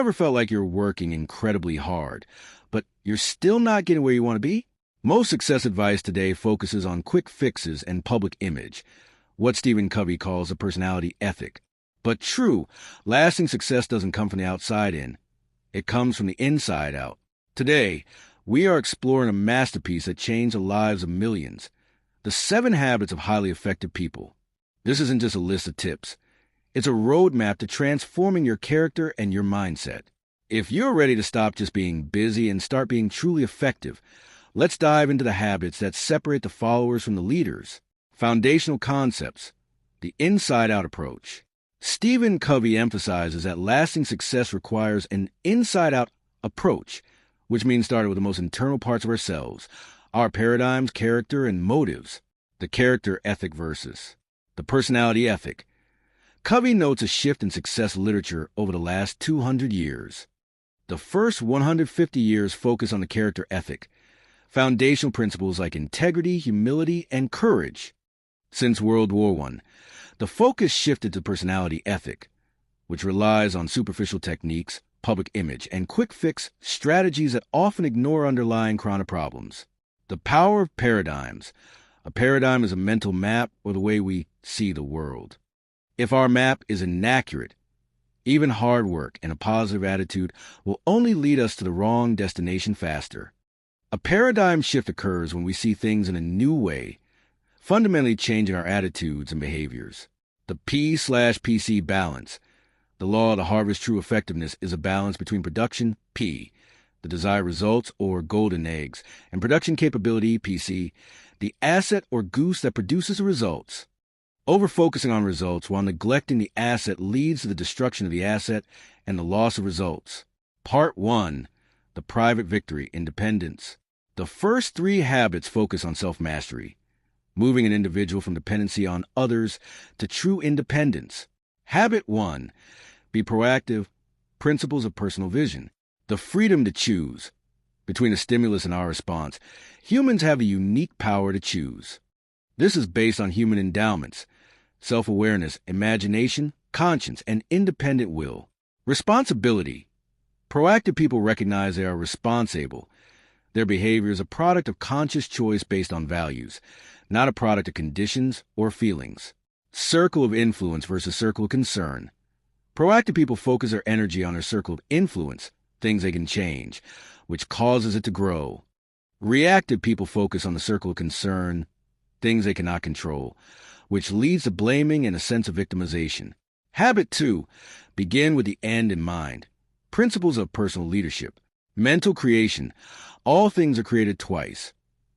Ever felt like you're working incredibly hard, but you're still not getting where you want to be? Most success advice today focuses on quick fixes and public image, what Stephen Covey calls a personality ethic. But true, lasting success doesn't come from the outside in. It comes from the inside out. Today, we are exploring a masterpiece that changed the lives of millions, the 7 Habits of Highly Effective People. This isn't just a list of tips. It's a roadmap to transforming your character and your mindset. If you're ready to stop just being busy and start being truly effective, let's dive into the habits that separate the followers from the leaders. Foundational concepts, the inside-out approach. Stephen Covey emphasizes that lasting success requires an inside-out approach, which means starting with the most internal parts of ourselves, our paradigms, character, and motives. The character ethic versus the personality ethic. Covey notes a shift in success literature over the last 200 years. The first 150 years focus on the character ethic, foundational principles like integrity, humility, and courage. Since World War I, the focus shifted to personality ethic, which relies on superficial techniques, public image, and quick-fix strategies that often ignore underlying chronic problems. The power of paradigms. A paradigm is a mental map or the way we see the world. If our map is inaccurate, even hard work and a positive attitude will only lead us to the wrong destination faster. A paradigm shift occurs when we see things in a new way, fundamentally changing our attitudes and behaviors. The P/PC balance. The law of the harvest true effectiveness is a balance between production, P, the desired results or golden eggs, and production capability, PC, the asset or goose that produces the results. Over-focusing on results while neglecting the asset leads to the destruction of the asset and the loss of results. Part 1. The private victory, independence. The first 3 habits focus on self-mastery, moving an individual from dependency on others to true independence. Habit 1. Be proactive, principles of personal vision. The freedom to choose. Between a stimulus and our response, humans have the unique power to choose. This is based on human endowments, self-awareness, imagination, conscience, and independent will. Responsibility. Proactive people recognize they are responsible. Their behavior is a product of conscious choice based on values, not a product of conditions or feelings. Circle of influence versus circle of concern. Proactive people focus their energy on their circle of influence, things they can change, which causes it to grow. Reactive people focus on the circle of concern, things they cannot control, which leads to blaming and a sense of victimization. Habit 2. Begin with the end in mind. Principles of personal leadership. Mental creation. All things are created twice.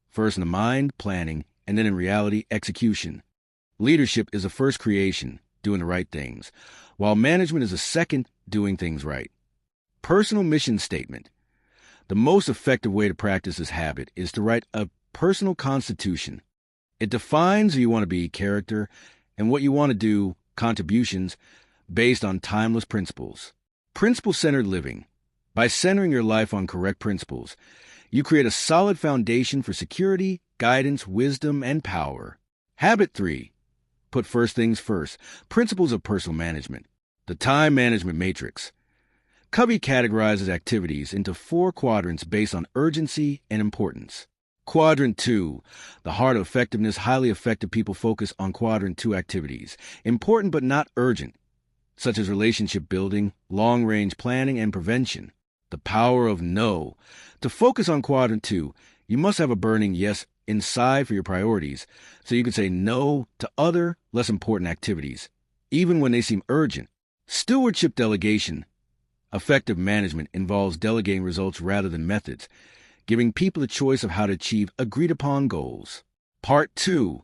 First in the mind, planning, and then in reality, execution. Leadership is the first creation, doing the right things, while management is the second, doing things right. Personal mission statement. The most effective way to practice this habit is to write a personal constitution. It defines who you want to be, character, and what you want to do, contributions, based on timeless principles. Principle-centered living. By centering your life on correct principles, you create a solid foundation for security, guidance, wisdom, and power. Habit 3. Put first things first. Principles of personal management. The time management matrix. Covey categorizes activities into 4 quadrants based on urgency and importance. Quadrant 2. The heart of effectiveness. Highly effective people focus on Quadrant 2 activities, important but not urgent, such as relationship building, long-range planning, and prevention. The power of no. To focus on Quadrant 2, you must have a burning yes inside for your priorities, so you can say no to other, less important activities, even when they seem urgent. Stewardship delegation. Effective management involves delegating results rather than methods, giving people the choice of how to achieve agreed-upon goals. Part 2.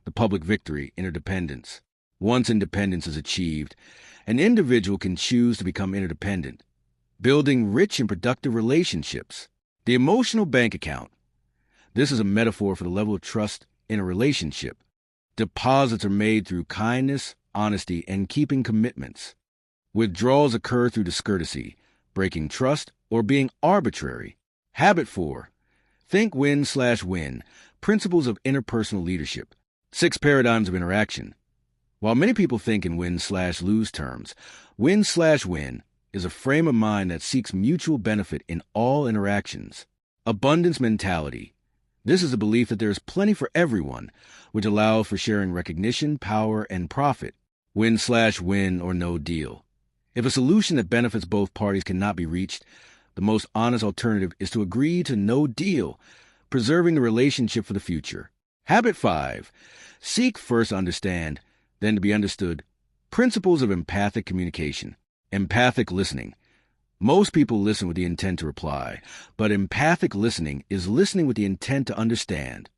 The public victory, interdependence. Once independence is achieved, an individual can choose to become interdependent, building rich and productive relationships. The emotional bank account. This is a metaphor for the level of trust in a relationship. Deposits are made through kindness, honesty, and keeping commitments. Withdrawals occur through discourtesy, breaking trust, or being arbitrary. Habit 4. Think win/win. Principles of interpersonal leadership. 6 paradigms of interaction. While many people think in win/lose terms, win/win is a frame of mind that seeks mutual benefit in all interactions. Abundance mentality. This is a belief that there is plenty for everyone, which allows for sharing recognition, power, and profit. Win/win or no deal. If a solution that benefits both parties cannot be reached, the most honest alternative is to agree to no deal, preserving the relationship for the future. Habit 5. Seek first to understand, then to be understood. Principles of empathic communication. Empathic listening. Most people listen with the intent to reply, but empathic listening is listening with the intent to understand.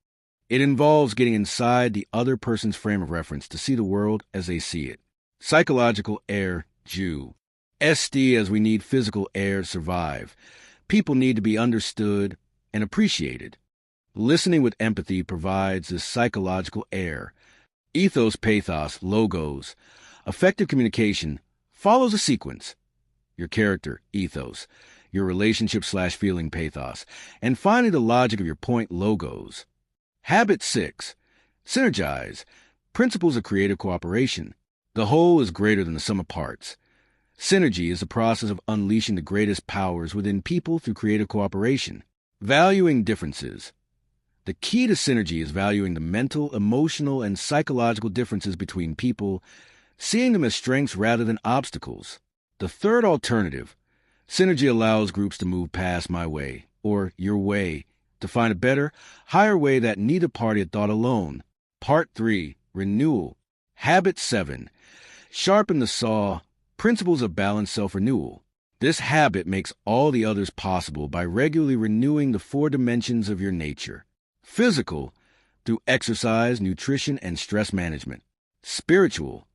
It involves getting inside the other person's frame of reference to see the world as they see it. Psychological air, Jew. SD as we need physical air to survive. People need to be understood and appreciated. Listening with empathy provides this psychological air. Ethos, pathos, logos. Effective communication follows a sequence. Your character, ethos, your relationship/feeling, pathos, and finally the logic of your point, logos. Habit 6. Synergize. Principles of creative cooperation. The whole is greater than the sum of parts. Synergy is the process of unleashing the greatest powers within people through creative cooperation. Valuing differences. The key to synergy is valuing the mental, emotional, and psychological differences between people, seeing them as strengths rather than obstacles. The third alternative, synergy allows groups to move past my way, or your way, to find a better, higher way that neither party had thought alone. Part 3, renewal. Habit 7, sharpen the saw, principles of balanced self-renewal. This habit makes all the others possible by regularly renewing the 4 dimensions of your nature. Physical, through exercise, nutrition, and stress management. Spiritual,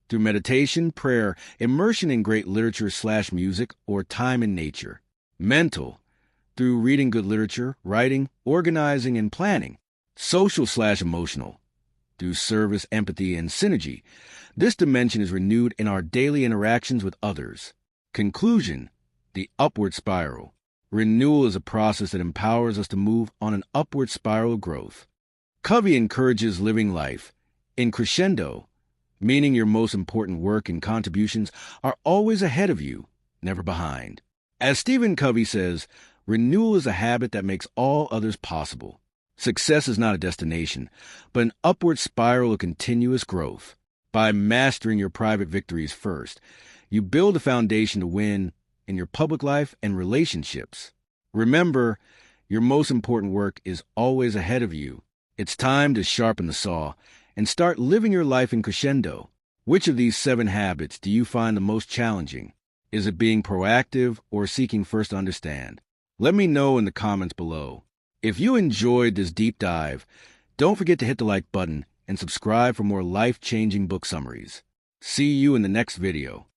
through meditation, prayer, immersion in great literature/music, or time in nature. Mental, through reading good literature, writing, organizing, and planning. Social/emotional, through service, empathy, and synergy. This dimension is renewed in our daily interactions with others. Conclusion, the upward spiral. Renewal is a process that empowers us to move on an upward spiral of growth. Covey encourages living life in crescendo, meaning your most important work and contributions are always ahead of you, never behind. As Stephen Covey says, renewal is a habit that makes all others possible. Success is not a destination, but an upward spiral of continuous growth. By mastering your private victories first, you build a foundation to win in your public life and relationships. Remember, your most important work is always ahead of you. It's time to sharpen the saw and start living your life in crescendo. Which of these 7 habits do you find the most challenging? Is it being proactive or seeking first to understand? Let me know in the comments below. If you enjoyed this deep dive, don't forget to hit the like button and subscribe for more life-changing book summaries. See you in the next video.